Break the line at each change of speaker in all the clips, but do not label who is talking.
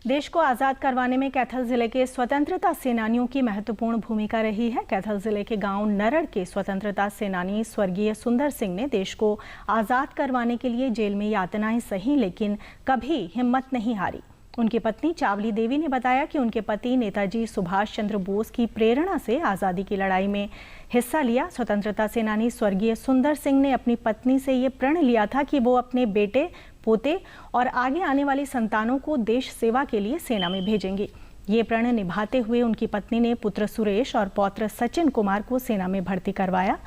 देश को आज़ाद करवाने में कैथल जिले के स्वतंत्रता सेनानियों की महत्वपूर्ण भूमिका रही है। कैथल जिले के गांव नरड़ के स्वतंत्रता सेनानी स्वर्गीय सुंदर सिंह ने देश को आज़ाद करवाने के लिए जेल में यातनाएं सही, लेकिन कभी हिम्मत नहीं हारी। उनकी पत्नी चावली देवी ने बताया कि उनके पति नेताजी सुभाष चंद्र बोस की प्रेरणा से आज़ादी की लड़ाई में हिस्सा लिया। स्वतंत्रता सेनानी स्वर्गीय सुंदर सिंह ने अपनी पत्नी से ये प्रण लिया था कि वो अपने बेटे, पोते और आगे आने वाली संतानों को देश सेवा के लिए सेना में भेजेंगी। ये प्रण निभाते हुए उनकी पत्नी ने पुत्र सुरेश और पौत्र सचिन कुमार को सेना में भर्ती करवाया।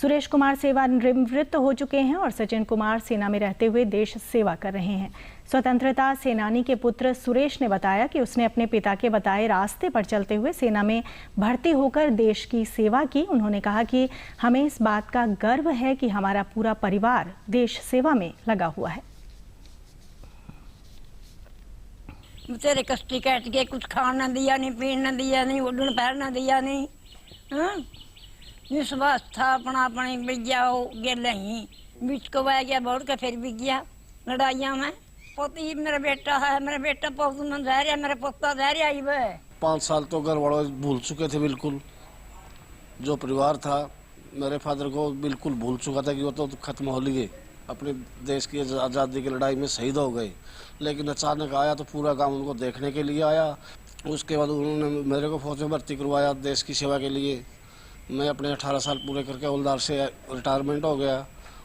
सुरेश कुमार सेवानिवृत्त हो चुके हैं और सचिन कुमार सेना में रहते हुए देश सेवा कर रहे हैं। स्वतंत्रता सेनानी के पुत्र सुरेश ने बताया कि उसने अपने पिता के बताए रास्ते पर चलते हुए सेना में भर्ती होकर देश की सेवा की। उन्होंने कहा कि हमें इस बात का गर्व है कि हमारा पूरा परिवार देश सेवा में लगा हुआ है।
तेरे कष्टी काट के कुछ खाना दिया नहीं, पीना दिया नहीं, उड़न पहनना दिया नहीं। हाँ, विश्वास था अपना अपने बिगया हो गेल ही बीच को बह गया, बहुत का फिर बिक गया लड़ाइया में। पोती मेरा बेटा है, मेरा बेटा बहुत मन जा रहा, मेरा पोता जा रहा ही वह
5 साल तो घर वालों भूल चुके थे बिल्कुल। जो परिवार था मेरे फादर को बिल्कुल भूल चुका था कि वो तो खत्म हो लिए, अपने देश की आज़ादी की लड़ाई में शहीद हो गए। लेकिन अचानक आया तो पूरा गांव उनको देखने के लिए आया। उसके बाद उन्होंने मेरे को फौज में भर्ती करवाया देश की सेवा के लिए। मैं अपने 18 साल पूरे करके हवलदार से रिटायरमेंट हो गया।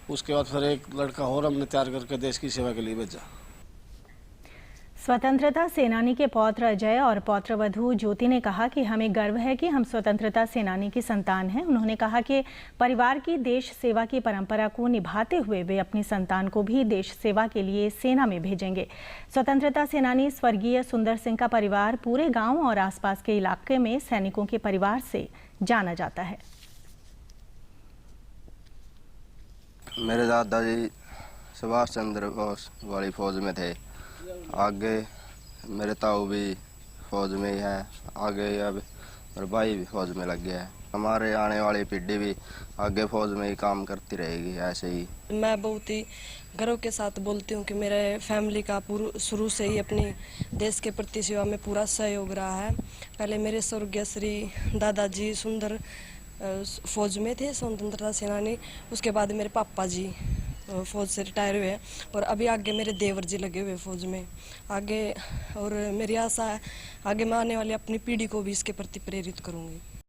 उसके बाद फिर एक लड़का और हमने तैयार करके देश की सेवा के लिए भेजा।
स्वतंत्रता सेनानी के पौत्र अजय और पौत्र वधू ज्योति ने कहा कि हमें गर्व है कि हम स्वतंत्रता सेनानी की संतान हैं। उन्होंने कहा कि परिवार की देश सेवा की परंपरा को निभाते हुए वे अपनी संतान को भी देश सेवा के लिए सेना में भेजेंगे। स्वतंत्रता सेनानी स्वर्गीय सुंदर सिंह का परिवार पूरे गांव और आसपास के इलाके में सैनिकों के परिवार से जाना जाता है।
मेरे दादाजी सुभाष चंद्र बोस वाली फौज में थे। आगे मेरे ताऊ भी फौज में ही है। आगे अब मेरा भाई भी फौज में लग गया है। हमारे आने वाली पीढ़ी भी आगे फौज में ही काम करती रहेगी ऐसे ही।
मैं बहुत ही गर्व के साथ बोलती हूँ कि मेरे फैमिली का शुरू से ही अपनी देश के प्रति सेवा में पूरा सहयोग रहा है। पहले मेरे स्वर्गीय श्री दादाजी सुंदर फौज में थे, स्वतंत्रता सेनानी। उसके बाद मेरे पापा जी फौज से रिटायर हुए हैं और अभी आगे मेरे देवर जी लगे हुए फौज में आगे। और मेरी आशा है आगे मैं आने वाली अपनी पीढ़ी को भी इसके प्रति प्रेरित करूँगी।